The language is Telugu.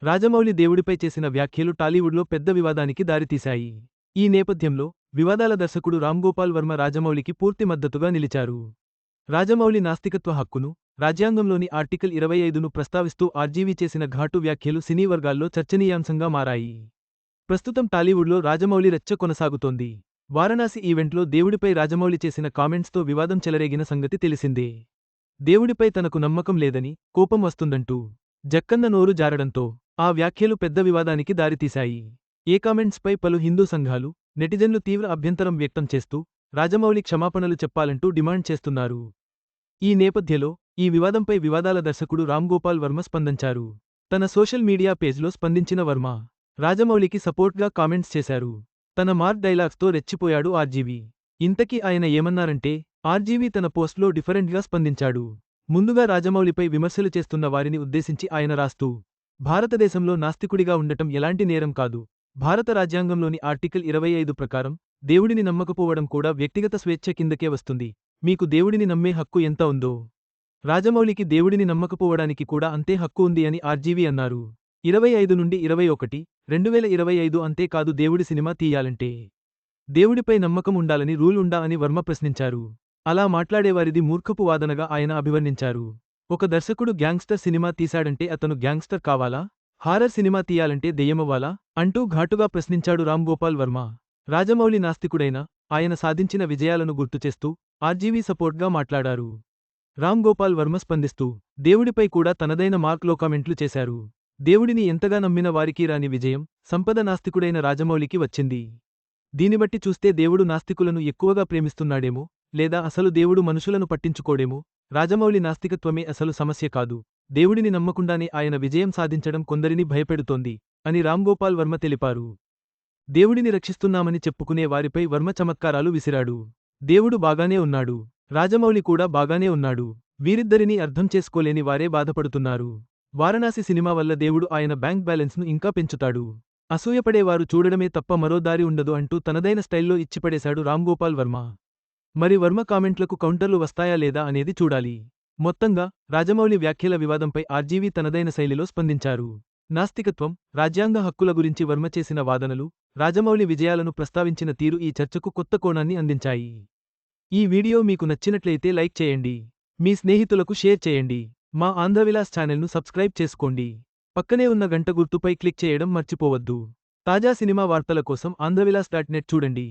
రాజమౌళి దేవుడిపై చేసిన వ్యాఖ్యలు టాలీవుడ్లో పెద్ద వివాదానికి దారితీశాయి. ఈ నేపథ్యంలో వివాదాల దర్శకుడు రామ్గోపాల్ వర్మ రాజమౌళికి పూర్తి మద్దతుగా నిలిచారు. రాజమౌళి నాస్తికత్వ హక్కును, రాజ్యాంగంలోని ఆర్టికల్ 25ను ప్రస్తావిస్తూ ఆర్జీవీ చేసిన ఘాటు వ్యాఖ్యలు సినీ వర్గాల్లో చర్చనీయాంశంగా మారాయి. ప్రస్తుతం టాలీవుడ్లో రాజమౌళి రచ్చ కొనసాగుతోంది. వారణాసి ఈవెంట్లో దేవుడిపై రాజమౌళి చేసిన కామెంట్స్తో వివాదం చెలరేగిన సంగతి తెలిసిందే. దేవుడిపై తనకు నమ్మకం లేదని, కోపం వస్తుందంటూ జక్కన్న నోరు జారడంతో ఆ వ్యాఖ్యలు పెద్ద వివాదానికి దారితీశాయి. ఏ కామెంట్స్పై పలు హిందూ సంఘాలు, నెటిజన్లు తీవ్ర అభ్యంతరం వ్యక్తం చేస్తూ రాజమౌళి క్షమాపణలు చెప్పాలంటూ డిమాండ్ చేస్తున్నారు. ఈ నేపథ్యంలో ఈ వివాదంపై వివాదాల దర్శకుడు రామ్గోపాల్ వర్మ స్పందించారు. తన సోషల్ మీడియా పేజ్లో స్పందించిన వర్మ రాజమౌళికి సపోర్ట్గా కామెంట్స్ చేశారు. తన మార్క్ డైలాగ్స్తో రెచ్చిపోయాడు ఆర్జీవీ. ఇంతకీ ఆయన ఏమన్నారంటే, ఆర్జీవీ తన పోస్ట్లో డిఫరెంట్గా స్పందించాడు. ముందుగా రాజమౌళిపై విమర్శలు చేస్తున్న వారిని ఉద్దేశించి ఆయన రాస్తూ, భారతదేశంలో నాస్తికుడిగా ఉండటం ఎలాంటి నేరం కాదు. భారత రాజ్యాంగంలోని ఆర్టికల్ 25 ప్రకారం దేవుడిని నమ్మకపోవడం కూడా వ్యక్తిగత స్వేచ్ఛ కిందకే వస్తుంది. మీకు దేవుడిని నమ్మే హక్కు ఎంత ఉందో, రాజమౌళికి దేవుడిని నమ్మకపోవడానికి కూడా అంతే హక్కు ఉంది అని ఆర్జీవీ అన్నారు. 25 నుండి 21, 2025 అంతేకాదు దేవుడి సినిమా తీయాలంటే దేవుడిపై నమ్మకం ఉండాలని రూల్ ఉందా అని వర్మ ప్రశ్నించారు. అలా మాట్లాడేవారిది మూర్ఖపు వాదనగా ఆయన అభివర్ణించారు. ఒక దర్శకుడు గ్యాంగ్స్టర్ సినిమా తీశాడంటే అతను గ్యాంగ్స్టర్ కావాలా? హారర్ సినిమా తీయాలంటే దెయ్యమవ్వాలా? అంటూ ఘాటుగా ప్రశ్నించాడు రామ్గోపాల్ వర్మ. రాజమౌళి నాస్తికుడైనా ఆయన సాధించిన విజయాలను గుర్తుచేస్తూ ఆర్జీవీ సపోర్ట్గా మాట్లాడారు. రామ్గోపాల్ వర్మ స్పందిస్తూ దేవుడిపై కూడా తనదైన మార్క్లో కామెంట్లు చేశారు. దేవుడిని ఎంతగా నమ్మిన వారికి రాని విజయం, సంపద నాస్తికుడైన రాజమౌళికి వచ్చింది. దీనిబట్టి చూస్తే దేవుడు నాస్తికులను ఎక్కువగా ప్రేమిస్తున్నాడేమో, లేదా అసలు దేవుడు మనుషులను పట్టించుకోడేమో. రాజమౌళి నాస్తికత్వమే అసలు సమస్య కాదు, దేవుడిని నమ్మకుండానే ఆయన విజయం సాధించడం కొందరిని భయపెడుతోంది అని రామ్గోపాల్ వర్మ తెలిపారు. దేవుడిని రక్షిస్తున్నామని చెప్పుకునే వారిపై వర్మ చమత్కారాలు విసిరాడు. దేవుడు బాగానే ఉన్నాడు, రాజమౌళి కూడా బాగానే ఉన్నాడు, వీరిద్దరినీ అర్థం చేసుకోలేని వారే బాధపడుతున్నారు. వారణాసి సినిమా వల్ల దేవుడు ఆయన బ్యాంక్ బ్యాలెన్స్ను ఇంకా పెంచుతాడు. అసూయపడేవారు చూడడమే తప్ప మరో దారి ఉండదు అంటూ తనదైన స్టైల్లో ఇచ్చిపడేశాడు రామ్గోపాల్ వర్మ. మరి వర్మ కామెంట్లకు కౌంటర్లు వస్తాయా లేదా అనేది చూడాలి. మొత్తంగా రాజమౌళి వ్యాఖ్యల వివాదంపై ఆర్జీవీ తనదైన శైలిలో స్పందించారు. నాస్తికత్వం, రాజ్యాంగ హక్కుల గురించి వర్మ చేసిన వాదనలు, రాజమౌళి విజయాలను ప్రస్తావించిన తీరు ఈ చర్చకు కొత్త కోణాన్ని అందించాయి. ఈ వీడియో మీకు నచ్చినట్లయితే లైక్ చేయండి. మీ స్నేహితులకు షేర్ చేయండి. మా ఆంధ్రవిలాస్ ఛానల్ను సబ్స్క్రైబ్ చేసుకోండి. పక్కనే ఉన్న గంట గుర్తుపై క్లిక్ చేయడం మర్చిపోవద్దు. తాజా సినిమా వార్తల కోసం ఆంధ్రవిలాస్.net చూడండి.